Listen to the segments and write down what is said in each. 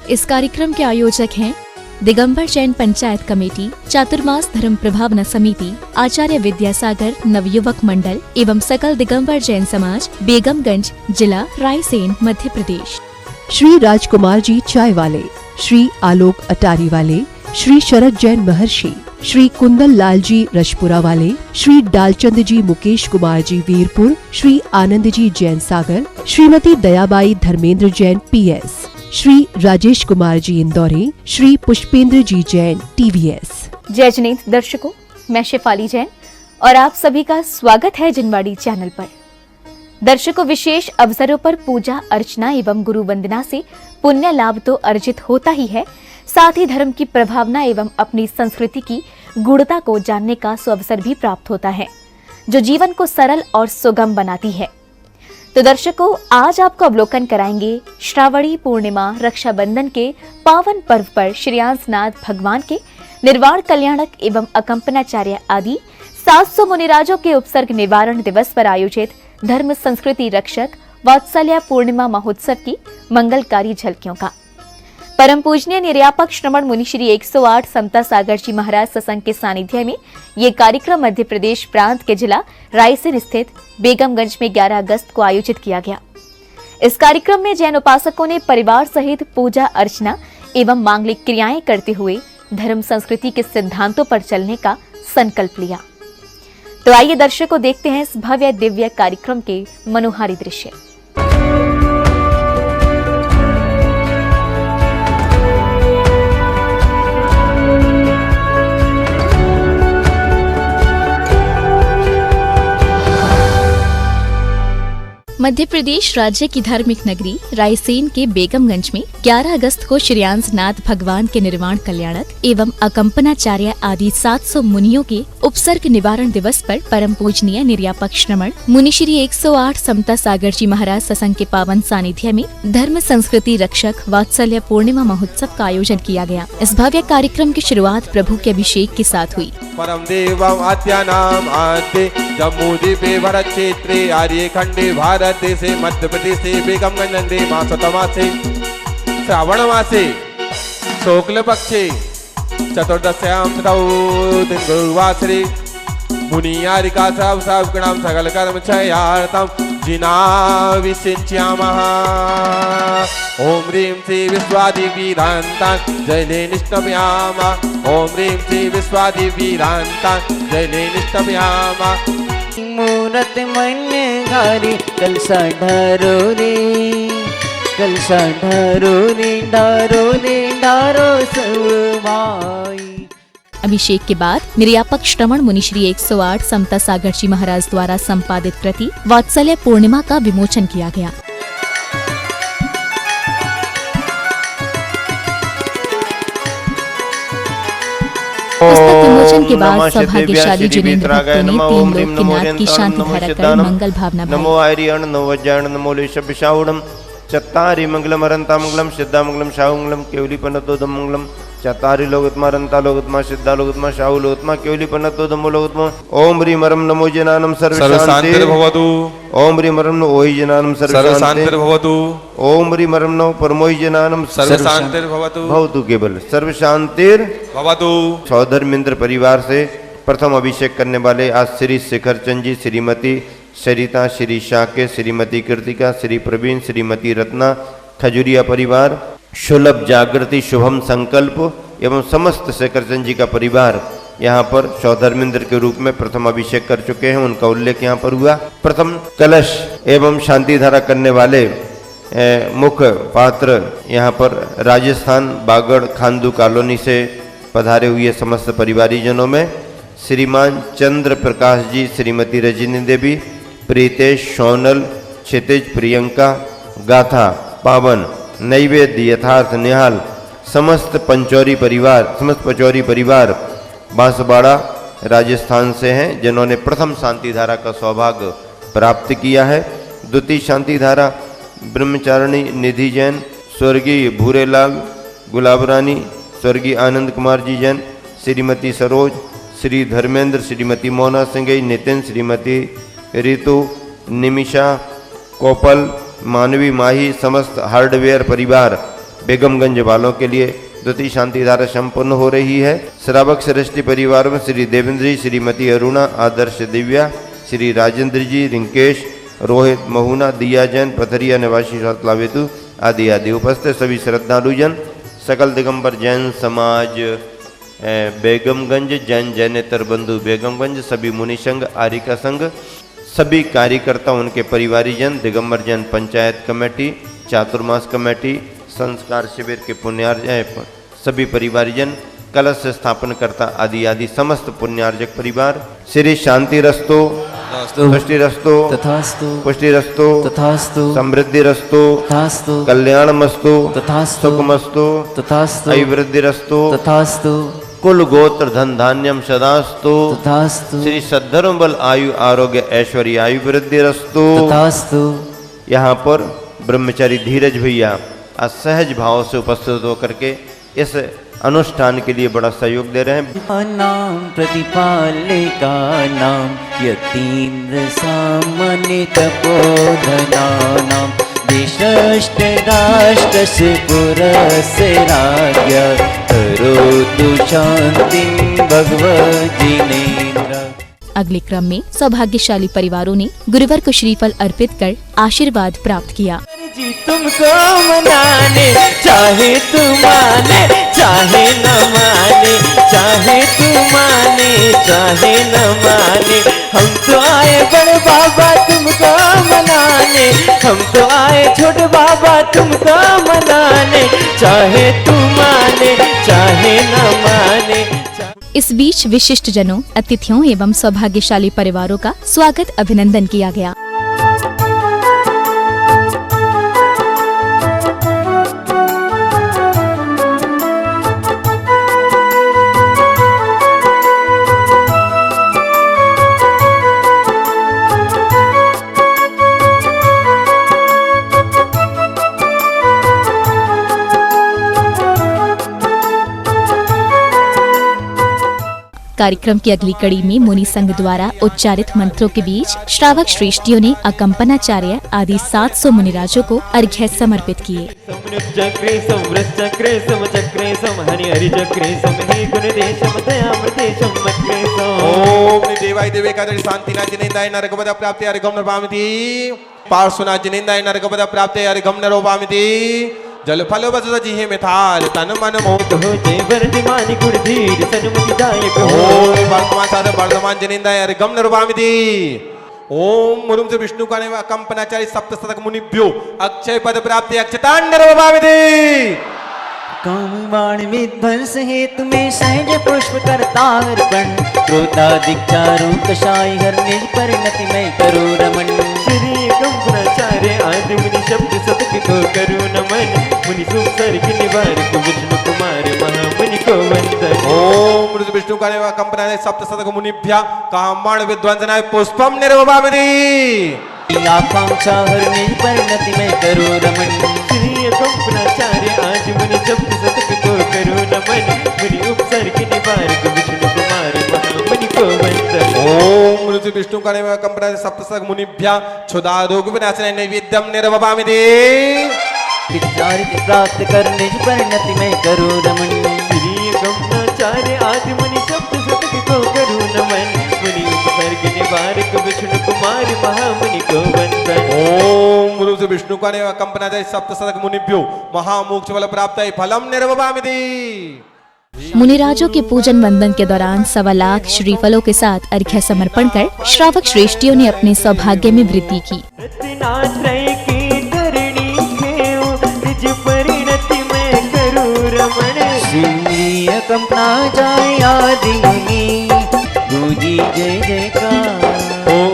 इस कार्यक्रम के आयोजक हैं दिगंबर जैन पंचायत कमेटी, चातुर्मास धर्म प्रभावना समिति, आचार्य विद्यासागर नवयुवक मंडल एवं सकल दिगंबर जैन समाज, बेगमगंज, जिला रायसेन, मध्य प्रदेश। श्री राजकुमार जी चाय वाले, श्री आलोक अटारी वाले, श्री शरद जैन महर्षि, श्री कुंदन लाल जी रजपुरा वाले, श्री डालचंद जी मुकेश कुमार जी वीरपुर, श्री आनंद जी जैन सागर, श्रीमती दयाबाई धर्मेंद्र जैन PS, श्री राजेश कुमार जी इंदौरी, श्री पुष्पेंद्र जी जैन TVS। जय जनेत दर्शकों, मैं शेफाली जैन और आप सभी का स्वागत है जिनवाड़ी चैनल पर। दर्शकों, विशेष अवसरों पर पूजा अर्चना एवं गुरु वंदना से पुण्य लाभ तो अर्जित होता ही है, साथ ही धर्म की प्रभावना एवं अपनी संस्कृति की गुणता को जानने का सुअवसर भी प्राप्त होता है, जो जीवन को सरल और सुगम बनाती है। तो दर्शकों, आज आपको अवलोकन कराएंगे श्रावणी पूर्णिमा रक्षाबंधन के पावन पर्व पर श्रीयांसनाथ भगवान के निर्वाण कल्याणक एवं अकंपनाचार्य आदि 700 मुनिराजों के उपसर्ग निवारण दिवस पर आयोजित धर्म संस्कृति रक्षक वात्सल्य पूर्णिमा महोत्सव की मंगलकारी झलकियों का। परम पूजनीय निर्यापक श्रमण मुनि श्री 108 समता सागर जी महाराज सत्संग के सानिध्य में ये कार्यक्रम मध्य प्रदेश प्रांत के जिला रायसेन स्थित बेगमगंज में 11 अगस्त को आयोजित किया गया। इस कार्यक्रम में जैन उपासकों ने परिवार सहित पूजा अर्चना एवं मांगलिक क्रियाएं करते हुए धर्म संस्कृति के सिद्धांतों पर चलने का संकल्प लिया। तो आइए दर्शकों, देखते हैं इस भव्य दिव्य कार्यक्रम के मनोहारी दृश्य। मध्य प्रदेश राज्य की धार्मिक नगरी रायसेन के बेगमगंज में 11 अगस्त को श्रीयांसनाथ भगवान के निर्वाण कल्याणक एवं अकंपनाचार्य आदि 700 मुनियों के उपसर्ग निवारण दिवस पर परम पूजनीय निर्यापक श्रमण मुनि श्री 108 समता सागर जी महाराज सत्संग के पावन सानिध्य में धर्म संस्कृति रक्षक वात्सल्य पूर्णिमा महोत्सव का आयोजन किया गया। इस भव्य कार्यक्रम की शुरुआत प्रभु के अभिषेक के साथ हुई। परम देवम आद्यानाम आद्य जम्मू द्वीपे भरत क्षेत्रे आर्य खंडे भारत देशे मध्य प्रदेशे बेगमगंज मासतमासे श्रावण मासे शुक्ल पक्षे चतुर्दश्यां दिन गुरुवासरे मुनियारिका सावगणाम सकल कर्म क्षयार्थम जिनाविषिञ्च्यामः। ओम ह्रीं श्री विश्वादिवीरान्तान् जयले निष्टभयामः। ओम ह्रीं श्री विश्वादिवीरान्तान् जयले निष्टभयामः। मूरत मन घारी कलसा ढारो रे डारो सब भाई। अभिषेक के बाद निर्यापक श्रमण मुनि श्री 108 समता सागर जी महाराज द्वारा संपादित कृति वात्सल्य पूर्णिमा का विमोचन किया गया। पुस्तक विमोचन के बाद सौभाग्यशाली जिनेंद्र भक्तों ने 3 लोक के नाथ की शांति धारा कर मंगल भावना भरी। नमो आर्यण नमो वज्रायण नमो लेशविशावणम चत्तारि मंगलम अरंता मंगलम सिद्धा मंगलम शाहु मंगलम केवली पन्नतोदम मंगलम चत्तारि लोकत्मा अरंता लोकत्मा सिद्धा लोकत्मा शाहु लोकत्मा केवली पन्नतोदम लोकत्मा। ओम ह्रीं मरम नमो जनानम सर्वशान्तिर्भवतु। ओम ह्रीं मरम नमो ओहि जनानम सर्वशान्तिर्भवतु। ओम ह्रीं मरम नमो परमोहि जनानम सर्वशान्तिर्भवतु भवतु केवल सर्वशान्तिर्भवतु। सौधर्मेंद्र परिवार से प्रथम अभिषेक करने वाले आज श्री शिखर चंद जी, श्रीमती सरिता, श्री शाके, श्रीमती कृतिका, श्री प्रवीण, श्रीमती रत्ना, खजुरिया परिवार, सुलभ जागृति शुभम संकल्प एवं समस्त शेखरचंद जी का परिवार यहाँ पर सौधर्मेंद्र के रूप में प्रथम अभिषेक कर चुके हैं। उनका उल्लेख यहाँ पर हुआ। प्रथम कलश एवं शांति धारा करने वाले मुख्य पात्र यहाँ पर राजस्थान बागड़ खांदू कॉलोनी से पधारे हुए समस्त परिवारीजनों में श्रीमान चंद्र प्रकाश जी, श्रीमती रजनी देवी, प्रीतेश, सोनल, क्षितिज, प्रियंका, गाथा, पावन, नैवेद्य, यथार्थ, निहाल, समस्त पचौरी परिवार बांसवाड़ा राजस्थान से हैं, जिन्होंने प्रथम शांति धारा का सौभाग्य प्राप्त किया है। द्वितीय शांति धारा ब्रह्मचारिणी निधि जैन, स्वर्गीय भूरेलाल गुलाबरानी, स्वर्गीय आनंद कुमार जी जैन, श्रीमती सरोज, श्री धर्मेंद्र, श्रीमती मोना सिंगई, नितिन, श्रीमती रितु, निमिषा, कोपल, मानवी माही, समस्त हार्डवेयर परिवार बेगमगंज वालों के लिए द्वितीय शांति धारा संपन्न हो रही है। श्रावक श्रेष्ठी परिवार में श्री देवेंद्र जी, श्रीमती अरुणा, आदर्श दिव्या, श्री राजेंद्र जी, रिंकेश, रोहित, महुना, दिया जैन, पथरिया निवासी लावेतु आदि आदि उपस्थित सभी श्रद्धालुजन, सकल दिगंबर जैन समाज बेगमगंज, जैन जैनेतर बंधु बेगमगंज, सभी मुनि संघ, आरिका संघ, सभी कार्यकर्ता, उनके परिवारीजन, दिगंबर जैन पंचायत कमेटी, चातुर्मास कमेटी, संस्कार शिविर के पुण्यार्जक सभी परिवारीजन, कलश स्थापन करता आदि आदि समस्त पुण्यार्जक परिवार, श्री शांति रस्तो, पुष्टि रस्तो, तथास्तु पुष्टि रस्तो, तथास्तु समृद्धि रस्तो, तथास्तु कल्याण मस्तो, तथास्तु सुख मस्तो, तथास्तु अभिवृद्धि रस्तो, तथास्तु कुल गोत्र धन धान्यम सदास्तु, तथास्तु श्री सद्धर्म बल आयु आरोग्य ऐश्वर्य आयु वृद्धि रस्तो। तथास्तु। यहाँ पर ब्रह्मचारी धीरज भैया असहज भाव से उपस्थित होकर के इस अनुष्ठान के लिए बड़ा सहयोग दे रहे हैं। नाम प्रतिपालिका नाम यतीन्द्र सामान्य तपोधना नाम विशिष्ट राष्ट्रस्य पुरस्य राज्ञा करोतु शांतिं भगवत् जिनेन्द्र। अगले क्रम में सौभाग्यशाली परिवारों ने गुरुवर को श्रीफल अर्पित कर आशीर्वाद प्राप्त किया। जी तुमको मनाने चाहे तू माने चाहे न माने, चाहे तू माने चाहे न माने, हम तो आए बड़े बाबा तुमको मनाने, हम तो आए छोटे बाबा तुमको मनाने, चाहे तू माने चाहे न माने। इस बीच विशिष्ट जनों, अतिथियों एवं सौभाग्यशाली परिवारों का स्वागत अभिनंदन किया गया। कार्यक्रम की अगली कड़ी में मुनि संघ द्वारा उच्चारित मंत्रों के बीच श्रावक श्रेष्ठियों ने अकंपनाचार्य आदि 700 मुनिराजों को अर्घ्य समर्पित किए। ओम देवाय देवे कादर शांतिना जनेंदाय नरकपद प्राप्ते अर्घम नरवामिति, पार्श्वना जनेंदाय नरकपद प्राप्ते अर्घम नरोवामिति, जल फल बस जिहे मिथाल तन मन मोद हो जय वर्धमानि गुणधीर सन्मुखि दायक हो। वर्तमान सार वर्धमान जनेंदाय अर्घम नरोवामिति। ओम मुरुम से विष्णु का नेवा कंपनाचार्य सप्त शतक मुनिभ्यो अक्षय पद प्राप्ति अक्षतान नरोवामिति। कामवाण विध्वंस हेतु में सहज पुष्प करता अर्पण, क्रोधादिक चारु कषाय हरने परिणति में करो रमन। श्री कंपनाचार्य आदि मुनि शब्द शतक को करो नमन, मुनि सुसर्ग निवारक विष्णु कुमार महामुनि को वंदन। ओम मुरुम से विष्णु का नेवा कंपनाचार्य सप्त शतक मुनिभ्या कामवाण विध्वंसनाय पुष्पम नरोवामिति। आकांक्षा हरने परिणति में करो रमन। श्री कंपनाचार्य आदि मुनि शब्द शतक को करो नमन, मुनि उपसर्ग निवारक विष्णु कुमार महामुनि को वंदन। ओम मुरुम से विष्णु का नेवा कंपनाचार्य सप्त शतक मुनिभ्या क्षुधा रोग विनाशनाय नैवेद्यम नरोवामिति। विचारित प्राप्त करने परिणति में करो रमन। श्री कंपनाचार्य आदि मुनि शब्द शतक को करो नमन, मुनि उपसर्ग निवारक विष्णु कुमार महामुनि को वंदन। ओम गुरु से विष्णु का नेवा कंपनाचार्य सप्त शतक मुनिभ्यो महामोक्ष फल प्राप्त फलम नरोवामिति। मुनिराजों के पूजन वंदन के दौरान 1.25 लाख श्रीफलों के साथ अर्घ्य समर्पण कर श्रावक श्रेष्ठियों ने अपने सौभाग्य में वृद्धि की। रत्नात्रय की धरणी खेओ, निज परिणति में करो रमण। श्री कंपनाचार्य आदि मुनि गूंजी जय जयकार।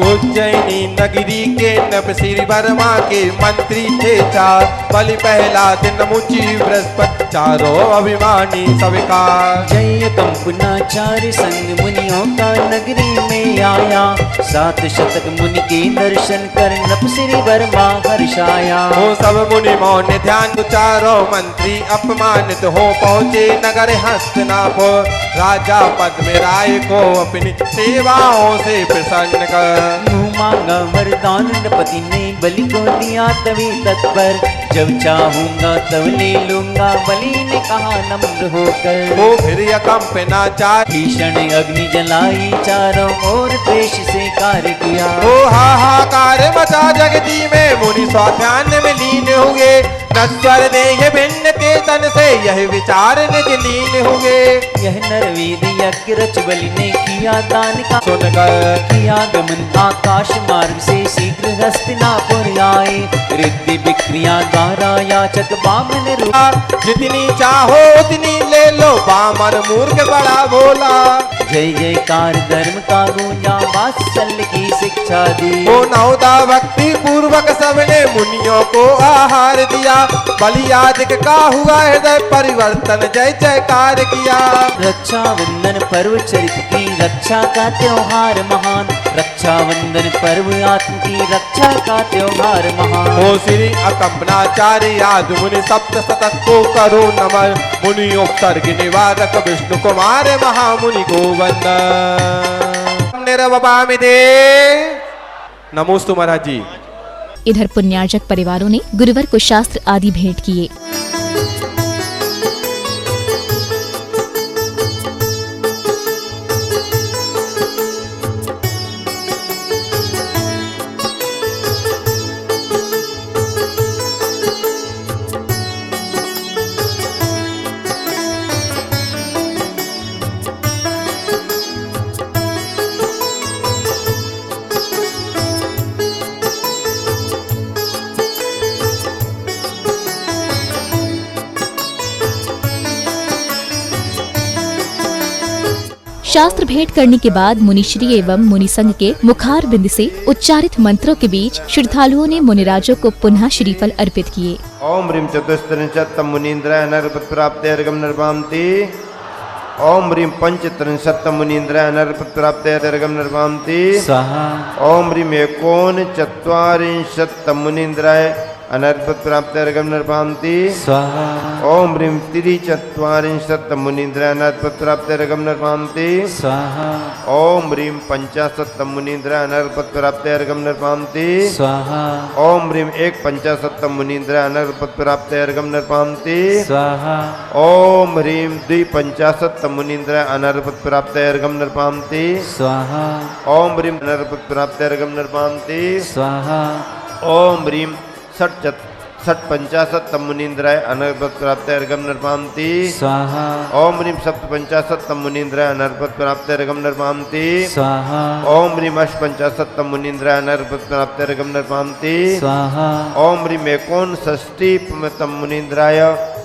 उज्जैनी नगरी के नभ श्री वर्मा के मंत्री थे चार, बलि पहला दिन मुची बृहस्पति चारों अभिमानी स्वीकार। जय कंपनाचार्य संग मुनियों का नगरी में आया, 7 शतक मुनि के दर्शन कर नभ श्री वर्मा हर्षाया। वो सब मुनि मौन ध्यान चारों मंत्री अपमानित हो पहुँचे नगर हस्तिनापुर, राजा पद्म राय को अपनी सेवाओं से प्रसन्न कर। मांगा वरदान नृपति ने बलि को दिया तभी तत्पर, जब चाहूंगा तब ले लूंगा बलि ने कहा नम्र होकर। वो फिर अकंपना चार भीषण अग्नि जलाई चारों ओर द्वेष से कार्य किया। ओ हाहाकार मचा जगती में मुनि स्वाध्यान में लीन हुए, नश्वर देह भिन्न के तन से यह विचार निज लीन हुए। यह नरवेद यज्ञ रच बलि ने किया दान का सुनकर किया गमन आकाश मार्ग से शीघ्र हस्तिनापुर आए, रिद्धि विक्रिया द्वारा याचक बामन रूप। जितनी चाहो उतनी ले लो, बामन मूर्ख बड़ा भोला। जय जयकार धर्म का गूंजा वात्सल्य की शिक्षा दी। वो नौदा भक्ति पूर्वक सबने मुनियों को आहार दिया, बलियादिक का हुआ हृदय परिवर्तन जय जयकार किया। रक्षाबंधन पर्व चरित्र की रक्षा का त्योहार महान, रक्षाबंधन पर्व आत्म की रक्षा का त्योहार महान। ओ श्री अकंपनाचार्य आदि मुनि सप्त शतक को करो नमन, मुनि उपसर्ग निवारक विष्णु कुमार महामुनि को वंदन। निरवपामिते नमोस्तु महाराज जी। इधर पुण्यार्जक परिवारों ने गुरुवर को शास्त्र आदि भेंट किए। शास्त्र भेंट करने के बाद मुनिश्री एवं मुनि संघ के मुखार बिंद से उच्चारित मंत्रों के बीच श्रद्धालुओं ने मुनिराजों को पुनः श्रीफल अर्पित किए। ओम ह्रीं चतुस्त्रिंशत्तम मुनीन्द्राय नरपत प्राप्त्यर्घं निर्वान्ति। ओम ह्रीं पंचत्रिंशत्तम मुनीन्द्राय नरपत प्राप्त्यर्घं निर्वान्ति। स्वाहा। ओम ह्रीं एकोनचत्वारिंशत्तम मुनीन्द्राय अनर्पत प्राप्त्यर्घं निर्वान्ति। स्वाहा। ओम ह्रीं त्रिचत्वारिंशत्तम मुनीन्द्राय अनर्पत प्राप्त्यर्घं निर्वान्ति। स्वाहा। ओम ह्रीं पंचाशत्तम मुनीन्द्राय अनर्पत प्राप्त्यर्घं निर्वान्ति। स्वाहा। ओम ह्रीं एकपंचाशत्तम मुनीन्द्राय अनर्पत प्राप्त्यर्घं निर्वान्ति। स्वाहा। ओम ह्रीं द्विपंचाशत्तम मुनीन्द्राय अनर्पत प्राप्त्यर्घं निर्वान्ति। स्वाहा। ओम ह्रीं अनर्पत प्राप्त्यर्घं निर्वान्ति। स्वाहा। ओम ह्रीं षट्पंचाशत्तम मुनीन्द्राय अनर्पत प्राप्त्यर्घं निर्वान्ति। स्वाहा। ओम ह्रीं सप्तपंचाशत्तम मुनीन्द्राय अनर्पत प्राप्त्यर्घं निर्वान्ति। स्वाहा। ओम ह्रीं अष्टपंचाशत्तम मुनीन्द्राय अनर्पत प्राप्त्यर्घं निर्वान्ति। स्वाहा। ओम ह्रीं एकोनषष्टितम मुनीन्द्राय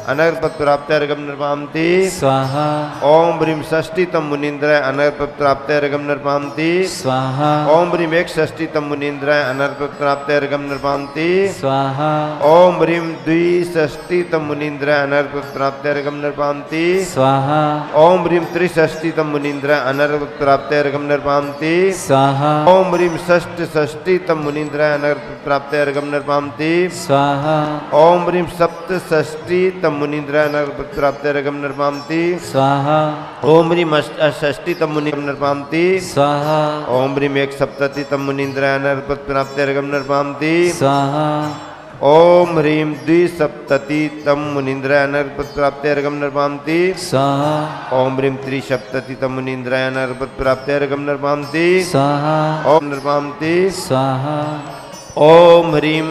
अनर्पत प्राप्त्यर्घं निर्वान्ति। स्वाहा। ओम ह्रीं षष्टितम मुनीन्द्राय अनर्पत प्राप्त्यर्घं निर्वान्ति। स्वाहा। ओम ह्रीं एकषष्टितम मुनीन्द्राय अनर्पत प्राप्त्यर्घं निर्वान्ति। स्वाहा। ओम ह्रीं द्विषष्टितम मुनीन्द्राय अनर्पत प्राप्त्यर्घं निर्वान्ति। स्वाहा। ओम ह्रीं त्रिषष्टितम मुनीन्द्राय अनर्पत प्राप्त्यर्घं निर्वान्ति। स्वाहा। ओम ह्रीं षष्टितम मुनीन्द्राय अनर्पत प्राप्त्यर्घं निर्वान्ति। स्वाहा। ओम ह्रीं सप्तषष्टितम मुनीन्द्राय अनर्पत प्राप्त्यर्घं निर्वान्ति। स्वाहा। ओम ह्रीं अष्टषष्टितम मुनीन्द्राय निर्वान्ति। स्वाहा। ओम ह्रीं एकसप्ततितम मुनीन्द्राय अनर्पत प्राप्त्यर्घं निर्वान्ति। स्वाहा। ओम ह्रीं द्विसप्ततितम मुनीन्द्राय अनर्पत प्राप्त्यर्घं निर्वान्ति। स्वाहा। ओम ह्रीं त्रिसप्ततितम मुनीन्द्राय अनर्पत प्राप्त्यर्घं निर्वान्ति। स्वाहा। ओम निर्वान्ति। स्वाहा। ओम ह्रीं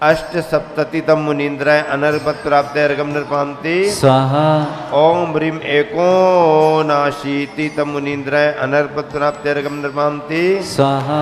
अष्टसप्ततितम मुनीन्द्राय अनर्पत प्राप्त्यर्घं निर्वान्ति। स्वाहा। ओम ह्रीं एकोनाशीतितम मुनीन्द्राय अनर्पत प्राप्त्यर्घं निर्वान्ति। स्वाहा।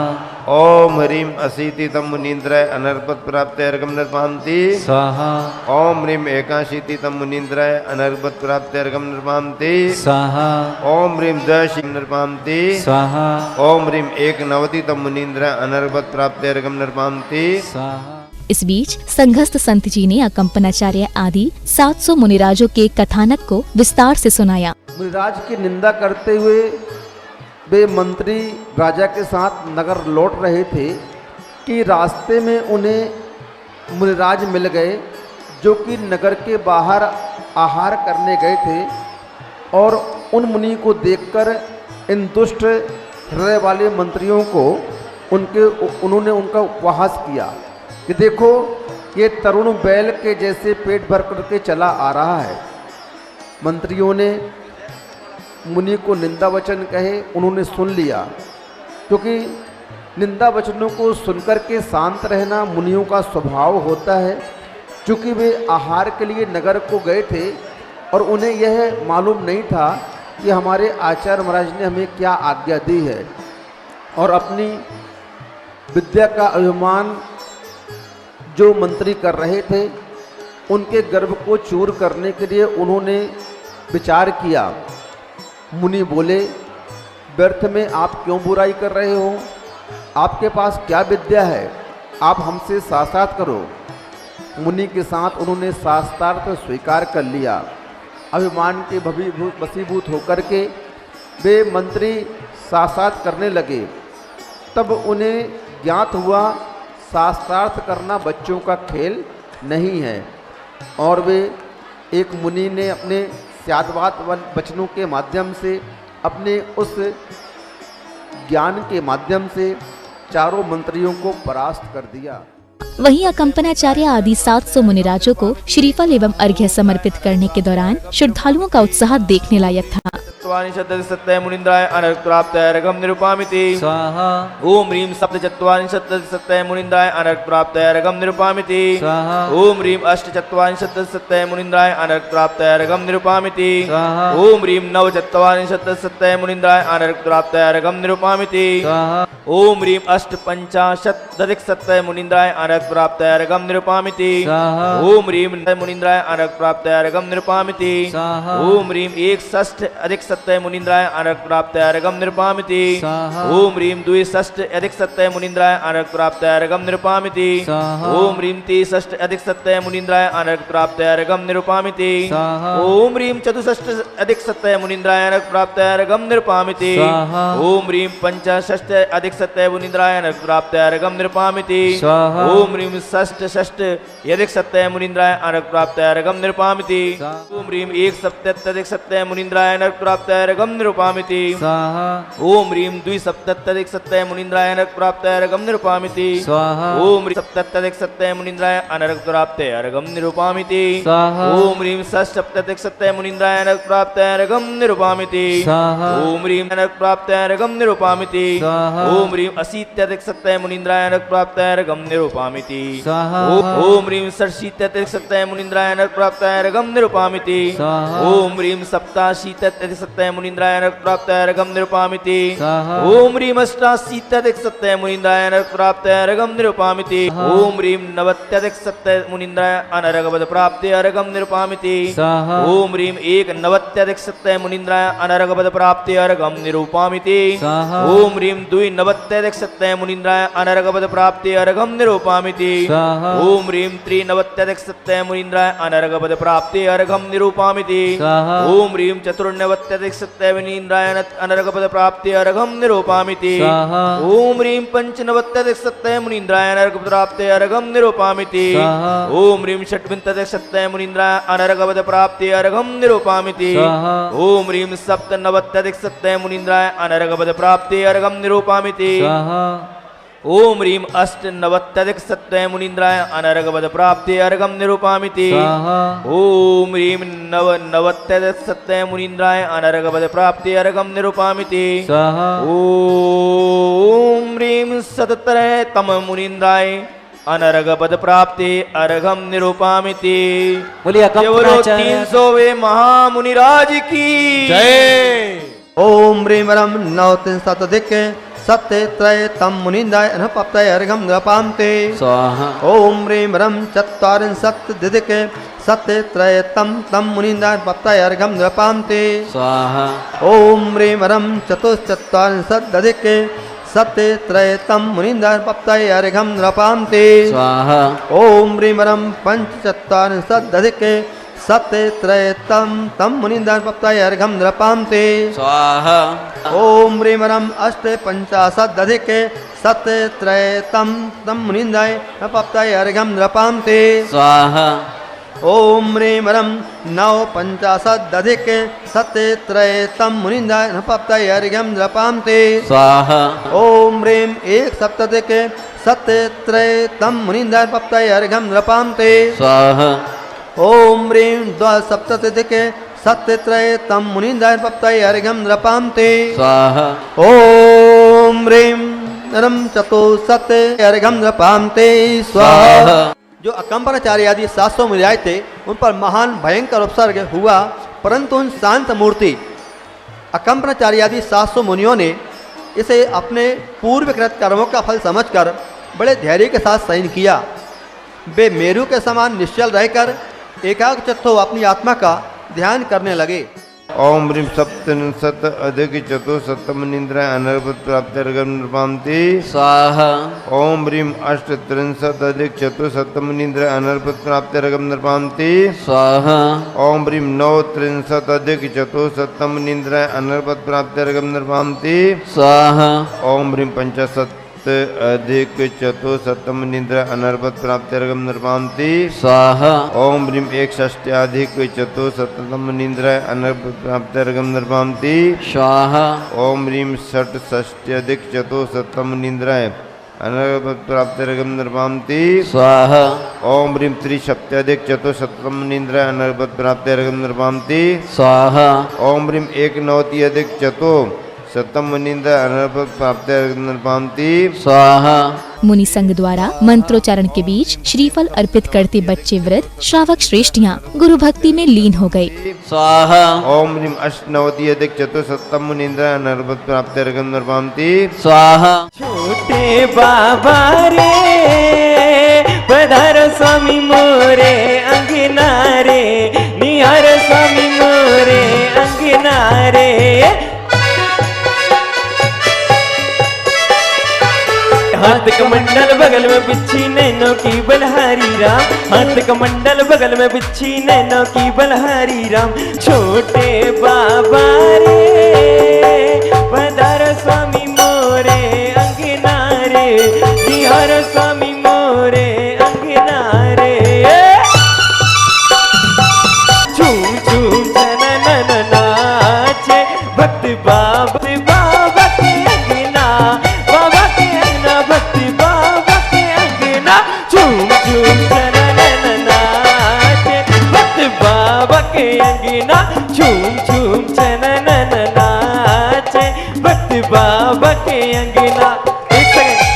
ओम ह्रीं अशीतितम मुनीन्द्राय अनर्पत प्राप्त्यर्घं निर्वान्ति। स्वाहा। ओम ह्रीं एकाशीतितम मुनीन्द्राय अनर्पत प्राप्त्यर्घं निर्वान्ति। स्वाहा। ओम ह्रीं द्वाशीं निर्वान्ति। स्वाहा। ओम ह्रीं एकनवतितम मुनीन्द्राय अनर्पत प्राप्त्यर्घं निर्वान्ति। स्वाहा। इस बीच संघस्थ संत जी ने अकंपनाचार्य आदि 700 मुनिराजों के कथानक को विस्तार से सुनाया। मुनिराज की निंदा करते हुए वे मंत्री राजा के साथ नगर लौट रहे थे कि रास्ते में उन्हें मुनिराज मिल गए, जो कि नगर के बाहर आहार करने गए थे, और उन मुनि को देखकर इन दुष्ट हृदय वाले मंत्रियों को उन्होंने उनका उपहास किया कि देखो ये तरुण बैल के जैसे पेट भर करके चला आ रहा है। मंत्रियों ने मुनि को निंदा वचन कहे, उन्होंने सुन लिया, क्योंकि निंदा वचनों को सुनकर के शांत रहना मुनियों का स्वभाव होता है। चूँकि वे आहार के लिए नगर को गए थे और उन्हें यह मालूम नहीं था कि हमारे आचार्य महाराज ने हमें क्या आज्ञा दी है, और अपनी विद्या का अभिमान जो मंत्री कर रहे थे उनके गर्व को चूर करने के लिए उन्होंने विचार किया। मुनि बोले, व्यर्थ में आप क्यों बुराई कर रहे हो? आपके पास क्या विद्या है? आप हमसे शास्त्रार्थ करो। मुनि के साथ उन्होंने शास्त्रार्थ स्वीकार कर लिया। अभिमान के वशीभूत होकर के वे मंत्री शास्त्रार्थ करने लगे। तब उन्हें ज्ञात हुआ शास्त्रार्थ करना बच्चों का खेल नहीं है, और वे एक मुनि ने अपने स्याद्वाद वचनों के माध्यम से, अपने उस ज्ञान के माध्यम से चारों मंत्रियों को परास्त कर दिया। वहीं अकंपनाचार्य आदि 700 मुनिराजों को श्रीफल एवं अर्घ्य समर्पित करने के दौरान श्रद्धालुओं का उत्साह देखने लायक था। सप्तचत्वारिंशत् मुनीन्द्राय अनर्घ प्राप्त्यर्घं निरूपयामि स्वाहा ओम ह्रीं सप्तचत्वारिंशत् मुनीन्द्राय अनर्घ प्राप्त्यर्घं निरूपयामि स्वाहा ओम ह्रीं अष्टचत्वारिंशत् मुनीन्द्राय अनर्घ प्राप्त्यर्घं निरूपयामि स्वाहा ओम ह्रीं नवचत्वारिंशत् मुनीन्द्राय अनर्घ प्राप्त्यर्घं निरूपयामि स्वाहा ओम ह्रीं अष्टपञ्चाशत् मुनीन्द्राय अनर्घ प्राप्त्यर्घं निरूपयामि स्वाहा ओम ह्रीं मुनीन्द्राय अनर्घ प्राप्त्यर्घं निरूपयामि स्वाहा ओम ह्रीं 1 मुनीन्द्राय अनर्घ प्राप्त्यर्घं निरूपयामि स्वाहा ओम ह्रीं 2 मुनीन्द्राय अनर्घ प्राप्त्यर्घं निरूपयामि स्वाहा ओम ह्रीं 3 मुनीन्द्राय अनर्घ प्राप्त्यर्घं निरूपयामि स्वाहा ओम ह्रीं 4 मुनीन्द्राय अनर्घ प्राप्त्यर्घं निरूपयामि स्वाहा ओम ह्रीं 5 मुनीन्द्राय अनर्घ प्राप्त्यर्घं निरूपयामि स्वाहा ओम ह्रीं 6 मुनीन्द्राय अनर्घ प्राप्त्यर्घं निरूपयामि ओम ह्रीं 1 मुनीन्द्राय अनर्घ प्राप्त्यर्घं निरूपयामि स्वाहा ओम ह्रीं 2 मुनीन्द्राय अनर्घ प्राप्त्यर्घं निरूपयामि स्वाहा ओम ह्रीं 7 मुनीन्द्राय अनर्घ प्राप्त्यर्घं निरूपयामि स्वाहा ओम ह्रीं 7 मुनीन्द्राय अनर्घ प्राप्त्यर्घं निरूपयामि स्वाहा ओम ह्रीं अनर्घ प्राप्त्यर्घं निरूपयामि स्वाहा ओम ह्रीं 80 मुनीन्द्राय अनर्घ प्राप्त्यर्घं निरूपयामि स्वाहा ओम ह्रीं 87 मुनीन्द्राय अनर्घ प्राप्त्यर्घं निरूपयामि स्वाहा ओम ह्रीं 87 मुनीन्द्राय अनर्घ प्राप्त्यर्घं निरूपयामि स्वाहा ओम ह्रीं 88 मुनीन्द्राय अनर्घ प्राप्त्यर्घं निरूपयामि ओम ह्रीं 90 मुनीन्द्राय अनर्घ प्राप्त्यर्घं निरूपयामि स्वाहा ओम ह्रीं 91 मुनीन्द्राय अनर्घ प्राप्त्यर्घं निरूपयामि स्वाहा ओम ह्रीं 92 मुनीन्द्राय अनर्घ प्राप्त्यर्घं निरूपयामि स्वाहा ओम ह्रीं 93 मुनीन्द्राय अनर्घ प्राप्त्यर्घं निरूपयामि स्वाहा ओम ह्रीं 94 मुनीन्द्राय अनर्घ प्राप्त्यर्घं निरूपयामि स्वाहा ओम ह्रीं 95 मुनीन्द्राय अनर्घ प्राप्त्यर्घं निरूपयामि स्वाहा ओम ह्रीं 96 मुनीन्द्राय अनर्घ प्राप्त्यर्घं निरूपयामि स्वाहा ओम ह्रीं 97 मुनीन्द्राय अनर्घ प्राप्त्यर्घं निरूपयामि स्वाहा ओम ह्रीं 98 मुनीन्द्राय अनर्घ प्राप्त्यर्घं निरूपयामि स्वाहा ओम ह्रीं 99 मुनीन्द्राय अनर्घ प्राप्त्यर्घं निरूपयामि स्वाहा ओम ह्रीं 77 मुनीन्द्राय अनर्घ प्राप्त्यर्घं निरूपयामि बोलिए बोलो अकंपनाचार्य 300वें महामुनिराज की जय ओम ह्रीं वरम 9 सत्य तम मुनीन्द्राय अनपाप्त्यर्घं निरूपयामि स्वाहा ओम ह्रीं वरम 4 सत्य तम मुनीन्द्राय प्राप्त्यर्घं निरूपयामि स्वाहा ओम ह्रीं वरम 4 सत्य तम मुनीन्द्राय प्राप्त्यर्घं निरूपयामि स्वाहा ओम ह्रीं वरम 5 सत्य तम मुनीन्द्राय प्राप्त्यर्घं निरूपयामि स्वाहा ओम ह्रीं वरम 8 सत्य तम मुनीन्द्राय प्राप्त्यर्घं निरूपयामि स्वाहा ओम ह्रीं वरं नव पंचाशदधिक सत्यत्रयतं मुनिंदाय नपप्ताय अर्घ्यं द्रपान्ते स्वाहा ओम ह्रीं एक सप्तधिक सत्यत्रयतं मुनिंदाय नपप्ताय अर्घ्यं द्रपान्ते स्वाहा ओम ह्रीं द्वासप्ततिक सत्यत्रयतं मुनिंदाय नपप्ताय अर्घ्यं द्रपान्ते स्वाहा ओम ह्रीं नरं चतुस्सत्य अर्घ्यं द्रपान्ते स्वाहा। जो अकंपनाचार्य आदि 700 मुनिराज थे उन पर महान भयंकर उपसर्ग हुआ, परंतु उन शांत मूर्ति अकंपनाचार्य आदि 700 मुनियों ने इसे अपने पूर्वकृत कर्मों का फल समझकर बड़े धैर्य के साथ सहन किया। वे मेरू के समान निश्चल रहकर एकाग्रचित्तो अपनी आत्मा का ध्यान करने लगे। ओम ह्रीं सप्तशत अधिक चतुस्सप्तमनिंद्राय अनर्वत प्राप्त्यर्घ्यं नृपान्ति स्वाहा ओम ह्रीं अष्टत्रिंशत् अधिक चतुस्सप्तमनिंद्राय अनर्वत प्राप्त्यर्घ्यं नृपान्ति स्वाहा ओम ह्रीं नवत्रिंशत् अधिक चतुस्सप्तमनिंद्राय अनर्वत प्राप्त्यर्घ्यं नृपान्ति स्वाहा ओम ह्रीं पंचाशत् अधिक चतुस्सप्तमनिंद्राय अनर्वत प्राप्त्यर्घ्यं नृपान्ति स्वाहा ओम ह्रीं एकषष्ट्याधिक चतुस्सप्तमनिंद्राय अनर्वत प्राप्त्यर्घ्यं नृपान्ति स्वाहा ओम ह्रीं षट्षष्ट्यधिक चतुस्सप्तमनिंद्राय अनर्वत प्राप्त्यर्घ्यं नृपान्ति स्वाहा ओम ह्रीं त्रिसप्तधिक चतुस्सप्तमनिंद्राय अनर्वत प्राप्त्यर्घ्यं नृपान्ति स्वाहा ओम ह्रीं एकनवत्यधिक चतुस्सप्तमनिंद्राय अनर्वत प्राप्त्यर्घ्यं नृपान्ति स्वाहा। मुनि संघ द्वारा मंत्रोच्चारण के बीच श्रीफल अर्पित करते बच्चे वृद्ध श्रावक श्रेष्ठियाँ गुरु भक्ति में लीन हो गए। स्वाहा ओम ह्रीं अष्टनवत्यधिक चतुस्सप्तमनिंद्राय अनर्वत प्राप्त्यर्घ्यं नृपान्ति स्वाहा छोटे बाबा रे पधारो स्वामी मोरे अंगना रे निहार स्वामी मोरे अंगना रे हाथ कमंडल बगल में बिच्छी नैनों की बलहारी राम हाथ कमंडल बगल में बिच्छी नैनों की बलहारी राम छोटे बाबा रे पधारो स्वामी मोरे अंगना रे निहार स्वामी मोरे अंगना रे झूम झूम जनन नाचे भक्त बाबा के अंगना बाबा के अंगना भक्त बाबा के अंगना झूम झूम जनन नाचे भक्त बाबा के अंगना झूम झूम जनन नाचे भक्त बाबा के अंगना। एक सेकंड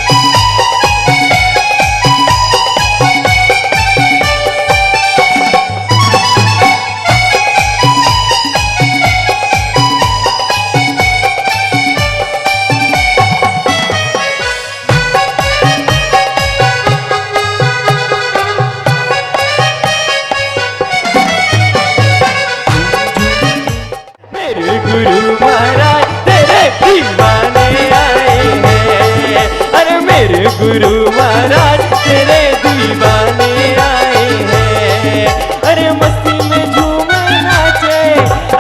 मेरे गुरु महाराज तेरे दीवाने आए हैं अरे मेरे गुरु महाराज तेरे दीवाने आए हैं अरे मस्ती में झूमे नाचे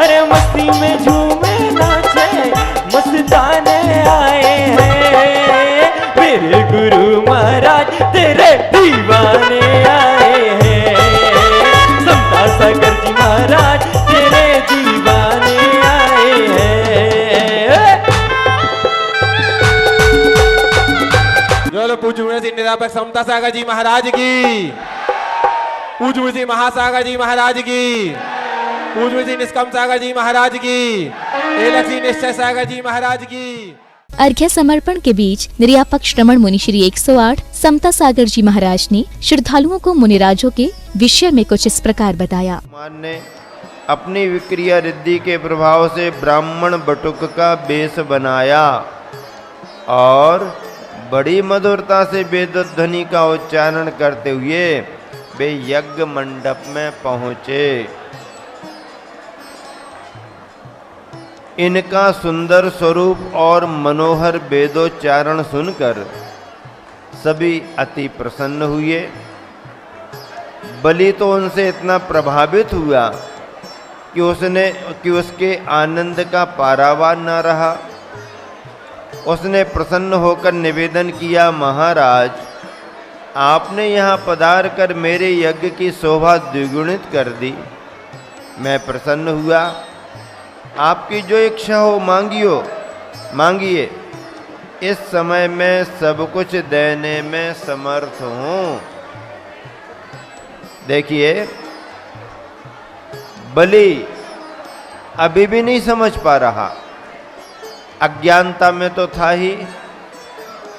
अरे मस्ती में झूमे नाचे मस्ताने आए हैं मेरे गुरु महाराज तेरे दीवाने आए हैं समता सागर जी महाराज तेरे दीवाने आए हैं। जो पूज्य श्री निरापक समता सागर जी महाराज की पूज्य श्री महासागर जी महाराज की पूज्य श्री निष्कम सागर जी महाराज की लक्ष्मी निश्चय सागर जी महाराज की। अर्घ्य समर्पण के बीच निर्यापक श्रमण मुनि श्री 108 समता सागर जी महाराज ने श्रद्धालुओं को मुनिराजों के विषय में कुछ इस प्रकार बताया। मान ने अपनी विक्रिया रिद्धि के प्रभाव से ब्राह्मण बटुक का वेश बनाया और बड़ी मधुरता से वेदध्वनि का उच्चारण करते हुए वे यज्ञ मंडप में पहुँचे। इनका सुंदर स्वरूप और मनोहर वेदोच्चारण सुनकर सभी अति प्रसन्न हुए। बलि तो उनसे इतना प्रभावित हुआ कि उसके आनंद का पारावार न रहा। उसने प्रसन्न होकर निवेदन किया, महाराज आपने यहाँ पधार कर मेरे यज्ञ की शोभा द्विगुणित कर दी। मैं प्रसन्न हुआ। आपकी जो इच्छा हो मांगिए। इस समय मैं सब कुछ देने में समर्थ हूँ। देखिए, बलि अभी भी नहीं समझ पा रहा। अज्ञानता में तो था ही,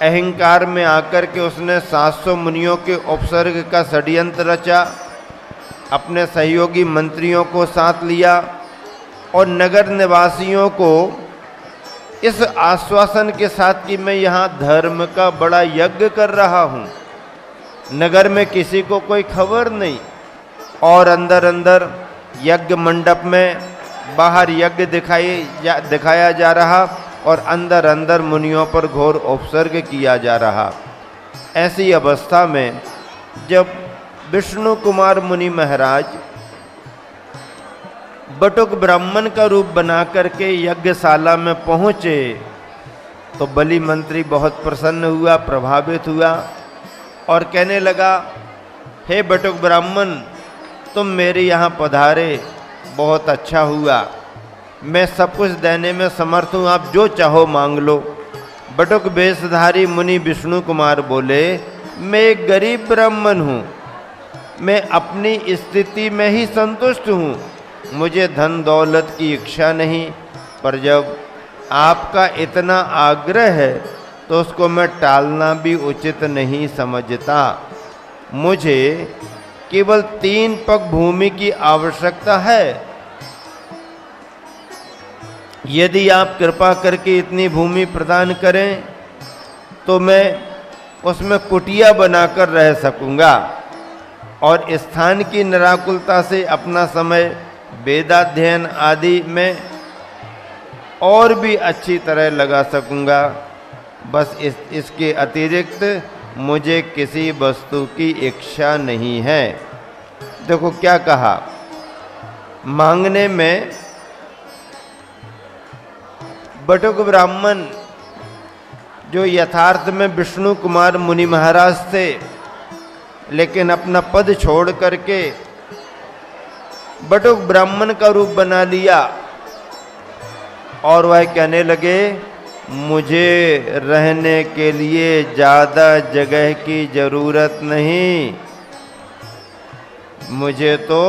अहंकार में आकर के उसने 700 मुनियों के उपसर्ग का षड्यंत्र रचा, अपने सहयोगी मंत्रियों को साथ लिया और नगर निवासियों को इस आश्वासन के साथ कि मैं यहाँ धर्म का बड़ा यज्ञ कर रहा हूँ। नगर में किसी को कोई खबर नहीं, और अंदर अंदर यज्ञ मंडप में बाहर यज्ञ दिखाया जा रहा और अंदर अंदर मुनियों पर घोर उपसर्ग किया जा रहा। ऐसी अवस्था में जब विष्णु कुमार मुनि महाराज बटुक ब्राह्मण का रूप बना करके यज्ञशाला में पहुँचे तो बलि मंत्री बहुत प्रसन्न हुआ, प्रभावित हुआ और कहने लगा, हे बटुक ब्राह्मण, तुम मेरे यहाँ पधारे, बहुत अच्छा हुआ। मैं सब कुछ देने में समर्थ हूँ, आप जो चाहो मांग लो। बटुक वेशधारी मुनि विष्णु कुमार बोले, मैं एक गरीब ब्राह्मण हूँ, मैं अपनी स्थिति में ही संतुष्ट हूँ, मुझे धन दौलत की इच्छा नहीं। पर जब आपका इतना आग्रह है तो उसको मैं टालना भी उचित नहीं समझता। मुझे केवल 3 पग भूमि की आवश्यकता है। यदि आप कृपा करके इतनी भूमि प्रदान करें तो मैं उसमें कुटिया बनाकर रह सकूंगा और स्थान की निराकुलता से अपना समय वेदाध्ययन आदि में और भी अच्छी तरह लगा सकूंगा। बस इसके अतिरिक्त मुझे किसी वस्तु की इच्छा नहीं है। देखो क्या कहा, मांगने में बटुक ब्राह्मण जो यथार्थ में विष्णु कुमार मुनि महाराज थे, लेकिन अपना पद छोड़ करके बटुक ब्राह्मण का रूप बना लिया और वह कहने लगे, मुझे रहने के लिए ज़्यादा जगह की ज़रूरत नहीं, मुझे तो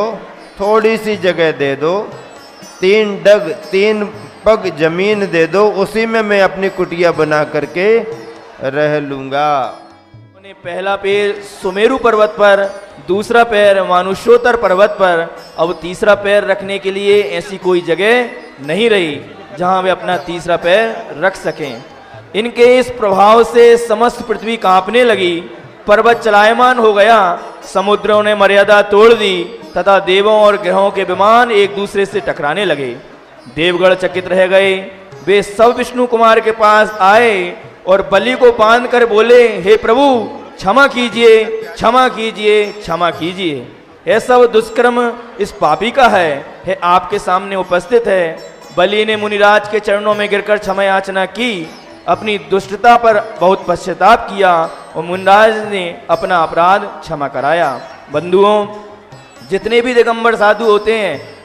थोड़ी सी जगह दे दो, 3 पग जमीन दे दो, उसी में मैं अपनी कुटिया बना करके रह लूँगा। उन्होंने पहला पैर सुमेरु पर्वत पर, दूसरा पैर मानुषोत्तर पर्वत पर, अब तीसरा पैर रखने के लिए ऐसी कोई जगह नहीं रही जहां वे अपना तीसरा पैर रख सकें। इनके इस प्रभाव से समस्त पृथ्वी कांपने लगी, पर्वत चलायमान हो गया, समुद्रों ने मर्यादा तोड़ दी तथा देवों और ग्रहों के विमान एक दूसरे से टकराने लगे। देवगण चकित रह गए। वे सब विष्णु कुमार के पास आए और बलि को बांध कर बोले, हे प्रभु, क्षमा कीजिए, क्षमा कीजिए, क्षमा कीजिए। यह सब दुष्कर्म इस पापी का है आपके सामने उपस्थित है। बलि ने मुनिराज के चरणों में गिरकर क्षमा याचना की, अपनी दुष्टता पर बहुत पश्चाताप किया और मुनिराज ने अपना अपराध क्षमा कराया। बंधुओं, जितने भी दिगंबर साधु होते हैं,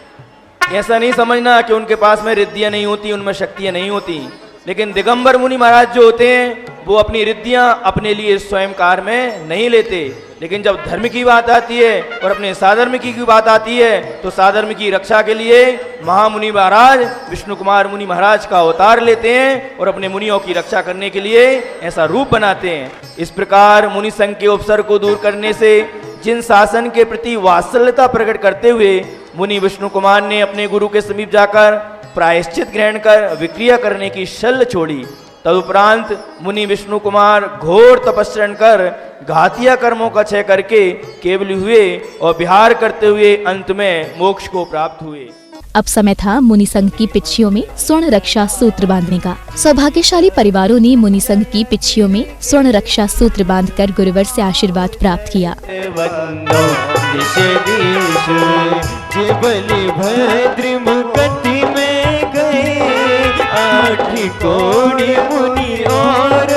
ऐसा नहीं समझना कि उनके पास में रिद्धियां नहीं होती, उनमें शक्तियां नहीं होती, लेकिन दिगंबर मुनि महाराज जो होते हैं वो अपनी रिद्धियां अपने लिए स्वयं कार में नहीं लेते, लेकिन जब धर्म की बात आती है और अपने साधर्म की बात आती है तो साधर्म की रक्षा के लिए महामुनि महाराज विष्णु कुमार मुनि महाराज का अवतार लेते हैं और अपने मुनियों की रक्षा करने के लिए ऐसा रूप बनाते हैं। इस प्रकार मुनि संघ के उपसर्ग को दूर करने से जिन शासन के प्रति वात्सल्यता प्रकट करते हुए मुनि विष्णु कुमार ने अपने गुरु के समीप जाकर प्रायश्चित ग्रहण कर विक्रिया करने की शल्य छोड़ी, तदुपरांत मुनि विष्णु कुमार घोर तपस्या कर घातिया कर्मों का क्षय करके केवल हुए और विहार करते हुए अंत में मोक्ष को प्राप्त हुए। अब समय था मुनि संघ की पिच्छियों में स्वर्ण रक्षा सूत्र बांधने का। सौभाग्यशाली परिवारों ने मुनि संघ की पिच्छियों में स्वर्ण रक्षा सूत्र बांधकर गुरुवर से आशीर्वाद प्राप्त किया। बलिभद्र मुकति में गए 8 कोടി मुनि और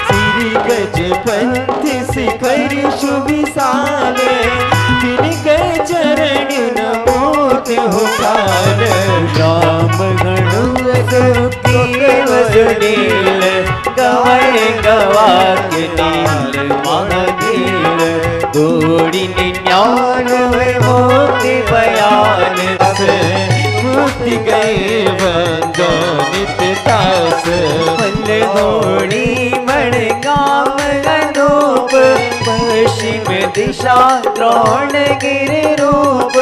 श्री गजपति शिखर सुविशाल तिनके चरण नमोत हो काल राम गण नील गवाए गवा के नील महानील दौड़ी ज्ञान मोति बयान मुक्ति गए बंदो नित्य दास फल दौड़ी मण गाम अनूप पश्चिम दिशा द्रोणगिरि रूप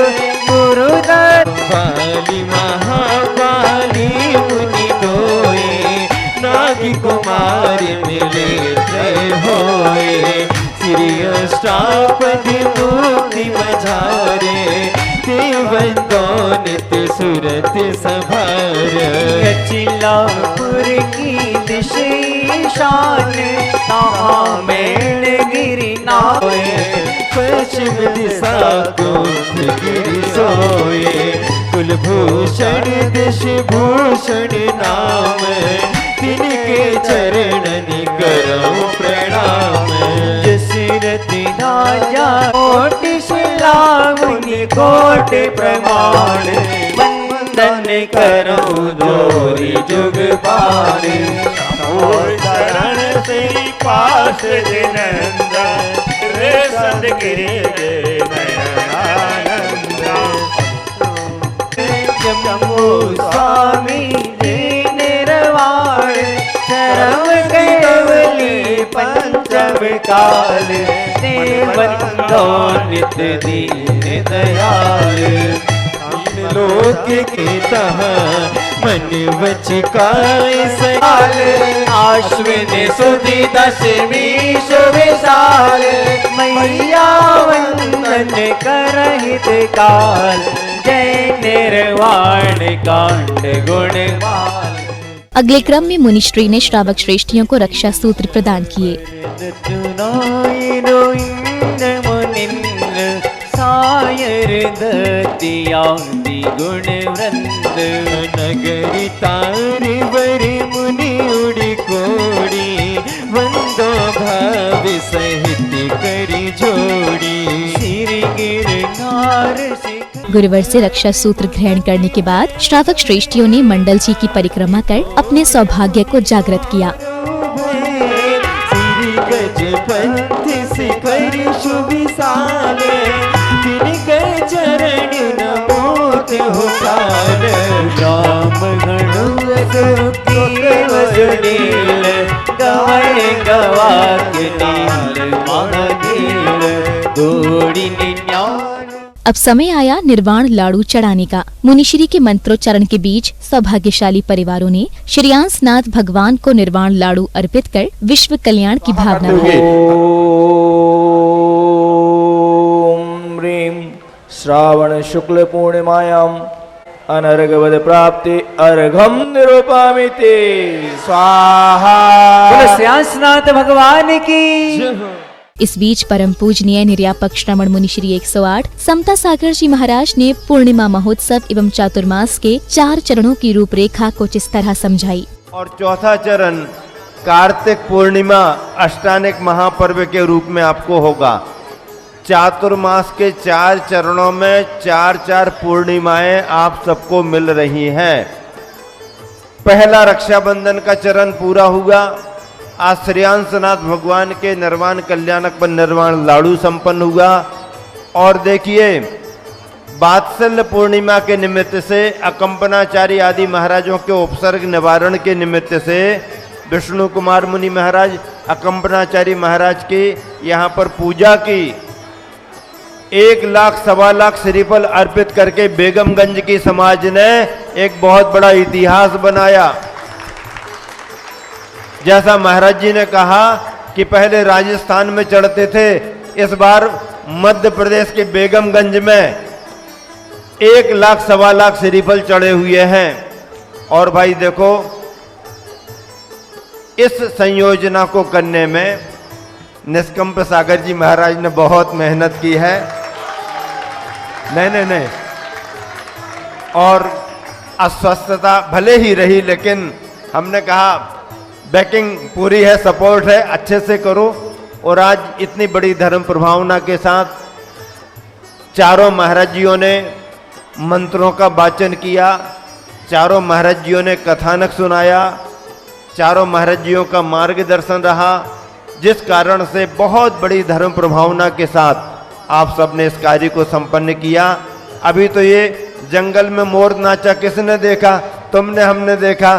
गुरुदत्त बाली महाबाली मुनि दोए नागी कुमारी मिले जय होए श्री अष्टापदी मुक्ति मझारे देवंदो नित्य सुरत सभार चिल्लापुर की दिशान तहाँ मेण गिरि नावे पश्चिम दिशा को गिरि सोए कुलभूषण दिश भूषण नाम तिनके चरणनि करो प्रणाम दशरथि राजा कोटि सलामुनि कोटि प्रमाण वंदन करो जोरी जुग पारी शरण से पास जिनंद रे सदगिरि नयनानंद जम्मू स्वामी निर्वाण शरम केवली पंचम काल देवंदो नित्य दीन दयाल लोक के तह मन वचिकाय सयाल आश्विन सुदी दशमी सुविशाल मैया वंदन करहित काल जय निर्वाण कांड गुणवाल। अगले क्रम में मुनिश्री ने श्रावक श्रेष्ठियों को रक्षा सूत्र प्रदान किए। सायर दतियादि गुण वृंद नगरी तारि वरि मुनि उड़ी कोड़ी वंदो भाव सहित करी जोड़ी श्री गिरनार गुरुवर से रक्षा सूत्र ग्रहण करने के बाद श्रावक श्रेष्ठियों ने मंडल जी की परिक्रमा कर अपने सौभाग्य को जागृत किया। चरण नमोत हो काल राम नील गवाए गवा के नील महानील दौड़ी अब समय आया निर्वाण लाड़ू चढ़ाने का। मुनिश्री के मंत्रोच्चारण के बीच सौभाग्यशाली परिवारों ने श्रेयांसनाथ भगवान को निर्वाण लाड़ू अर्पित कर विश्व कल्याण की भावना की। ओम ह्रीं श्रावण शुक्ल पूर्णिमायाम अनर्घवद प्राप्ति अर्घम निरूपामि ते स्वाहा। श्रेयांसनाथ भगवान की। इस बीच परम पूजनीय निर्यापक श्रवण मुनिश्री 108 समता सागर जी महाराज ने पूर्णिमा महोत्सव एवं चातुर्मास के 4 चरणों की रूपरेखा कुछ इस तरह समझाई। और चौथा चरण कार्तिक पूर्णिमा अष्टानिक महापर्व के रूप में आपको होगा। चातुर्मास के 4 चरणों में 4-4 पूर्णिमाएं आप सबको मिल रही हैं। पहला रक्षाबंधन का चरण पूरा हुआ। आज श्रेयांसनाथ भगवान के निर्वाण कल्याणक पर निर्वाण लाड़ू संपन्न हुआ। और देखिए वात्सल्य पूर्णिमा के निमित्त से अकंपनाचारी आदि महाराजों के उपसर्ग निवारण के निमित्त से विष्णु कुमार मुनि महाराज अकंपनाचारी महाराज की यहाँ पर पूजा की। 1 लाख सवा लाख श्रीफल अर्पित करके बेगमगंज की समाज ने एक बहुत बड़ा इतिहास बनाया। जैसा महाराज जी ने कहा कि पहले राजस्थान में चढ़ते थे, इस बार मध्य प्रदेश के बेगमगंज में 1 लाख सवा लाख श्रीफल चढ़े हुए हैं। और भाई देखो इस संयोजना को करने में निष्कंप सागर जी महाराज ने बहुत मेहनत की है। नहीं और अस्वस्थता भले ही रही, लेकिन हमने कहा बैकिंग पूरी है, सपोर्ट है, अच्छे से करो। और आज इतनी बड़ी धर्म प्रभावना के साथ चारों महाराज जियों ने मंत्रों का वाचन किया, चारों महाराज जियों ने कथानक सुनाया, चारों महाराज जियों का मार्गदर्शन रहा, जिस कारण से बहुत बड़ी धर्म प्रभावना के साथ आप सबने इस कार्य को संपन्न किया। अभी तो ये जंगल में मोर नाचा किसने देखा? तुमने, हमने देखा।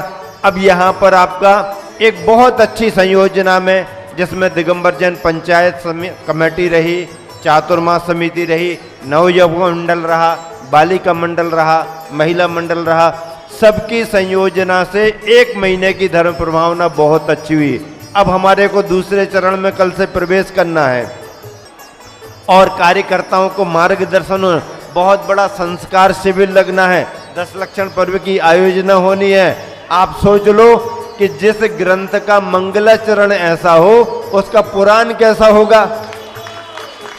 अब यहाँ पर आपका एक बहुत अच्छी संयोजना में, जिसमें दिगंबर जैन पंचायत कमेटी रही, चातुर्मास समिति रही, नवयुवक मंडल रहा, बालिका मंडल रहा, महिला मंडल रहा, सबकी संयोजना से 1 महीने की धर्म प्रभावना बहुत अच्छी हुई। अब हमारे को दूसरे चरण में कल से प्रवेश करना है और कार्यकर्ताओं को मार्गदर्शन, बहुत बड़ा संस्कार शिविर लगना है, 10 लक्षण पर्व की आयोजना होनी है। आप सोच लो कि जिस ग्रंथ का मंगलाचरण ऐसा हो, उसका पुराण कैसा होगा।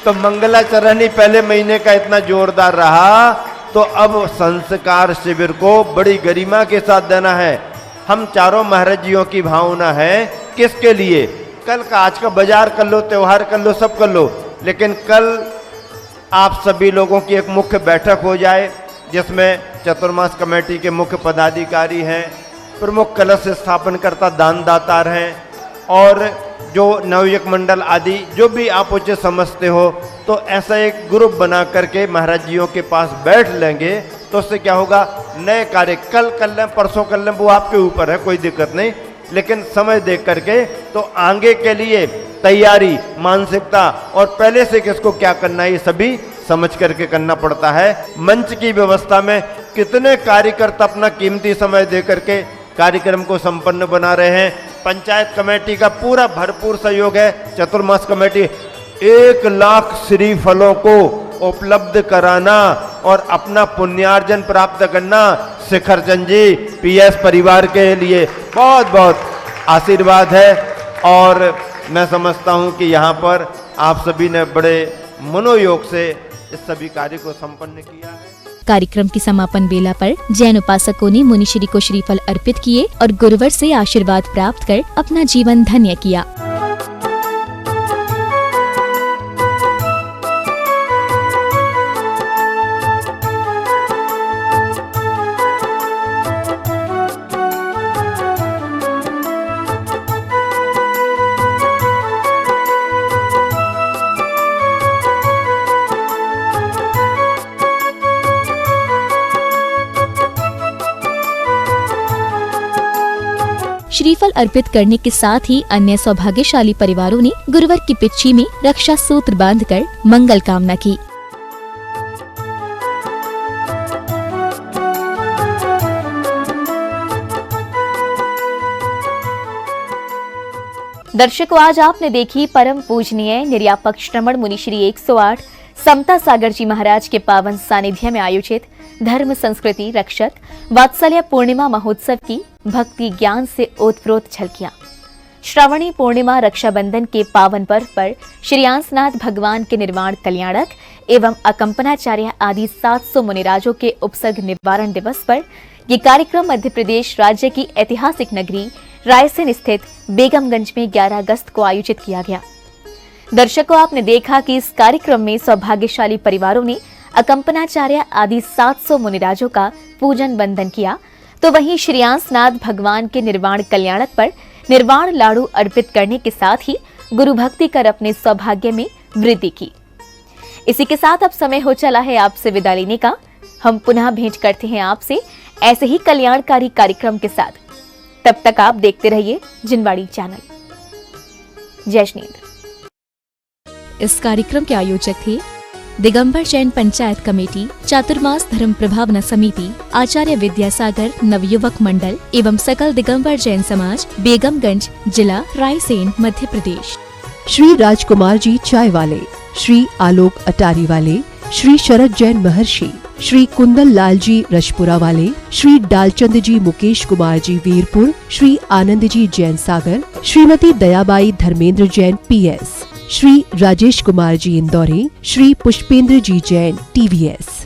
तो मंगलाचरण ही पहले महीने का इतना जोरदार रहा, तो अब संस्कार शिविर को बड़ी गरिमा के साथ देना है। हम चारों महाराज जियों की भावना है, किसके लिए? कल का, आज का बाजार कर लो, त्योहार कर लो, सब कर लो, लेकिन कल आप सभी लोगों की एक मुख्य बैठक हो जाए, जिसमें चतुर्मास कमेटी के मुख्य पदाधिकारी हैं, प्रमुख कलश स्थापनकर्ता दानदातार हैं, और जो नवयुवक मंडल आदि जो भी आप उचित समझते हो, तो ऐसा एक ग्रुप बना करके महाराज जियों के पास बैठ लेंगे, तो उससे क्या होगा, नए कार्य कल कर लें, परसों कर लें, वो आपके ऊपर है, कोई दिक्कत नहीं, लेकिन समय देख करके तो आगे के लिए तैयारी, मानसिकता और पहले से किसको क्या करना है, ये सभी समझ करके करना पड़ता है। मंच की व्यवस्था में कितने कार्यकर्ता अपना कीमती समय दे करके कार्यक्रम को संपन्न बना रहे हैं। पंचायत कमेटी का पूरा भरपूर सहयोग है। चतुर्मास कमेटी 1 लाख श्रीफलों को उपलब्ध कराना और अपना पुण्यार्जन प्राप्त करना, शिखर चंद जी पीएस परिवार के लिए बहुत बहुत आशीर्वाद है। और मैं समझता हूं कि यहाँ पर आप सभी ने बड़े मनोयोग से इस सभी कार्य को संपन्न किया है। कार्यक्रम की समापन बेला पर जैन उपासकों ने मुनिश्री को श्रीफल अर्पित किए और गुरुवर से आशीर्वाद प्राप्त कर अपना जीवन धन्य किया। श्रीफल अर्पित करने के साथ ही अन्य सौभाग्यशाली परिवारों ने गुरुवर की पिच्ची में रक्षा सूत्र बांधकर मंगल कामना की। दर्शकों, आज आपने देखी परम पूजनीय निर्यापक श्रमण मुनि श्री 108 समता सागर जी महाराज के पावन सानिध्य में आयोजित धर्म संस्कृति रक्षक वात्सल्य पूर्णिमा महोत्सव की भक्ति ज्ञान से ओतप्रोत झलकियां। श्रावणी पूर्णिमा रक्षाबंधन के पावन पर्व पर श्री अंशनाथ भगवान के निर्वाण कल्याणक एवं अकंपनाचार्य आदि 700 मुनिराजों के उपसर्ग निवारण दिवस पर ये कार्यक्रम मध्य प्रदेश राज्य की ऐतिहासिक नगरी रायसेन स्थित बेगमगंज में 11 अगस्त को आयोजित किया गया। दर्शकों, आपने देखा कि इस कार्यक्रम में सौभाग्यशाली परिवारों ने अकंपनाचार्य आदि 700 मुनिराजों का पूजन वंदन किया, तो वहीं श्री अंशनाथ भगवान के निर्वाण कल्याणक पर निर्वाण लाड़ू अर्पित करने के साथ ही गुरु भक्ति कर अपने सौभाग्य में वृद्धि की। इसी के साथ अब समय हो चला है आपसे विदा लेने का। हम पुनः भेंट करते हैं आपसे ऐसे ही कल्याणकारी कार्यक्रम के साथ। तब तक आप देखते रहिए जिनवाड़ी चैनल। जय श्रीनेन्द्र। इस कार्यक्रम के आयोजक थे दिगंबर जैन पंचायत कमेटी, चातुर्मास धर्म प्रभावना समिति, आचार्य विद्यासागर नवयुवक मंडल एवं सकल दिगंबर जैन समाज, बेगमगंज, जिला रायसेन, मध्य प्रदेश। श्री राजकुमार जी चाय वाले, श्री आलोक अटारी वाले, श्री शरद जैन महर्षि, श्री कुंदल लाल जी रशपुरा वाले, श्री डालचंद जी मुकेश कुमार जी वीरपुर, श्री आनंद जी जैन सागर, श्रीमती दयाबाई धर्मेंद्र जैन पीएस, श्री राजेश कुमार जी इंदौरी, श्री पुष्पेंद्र जी जैन टीवीएस।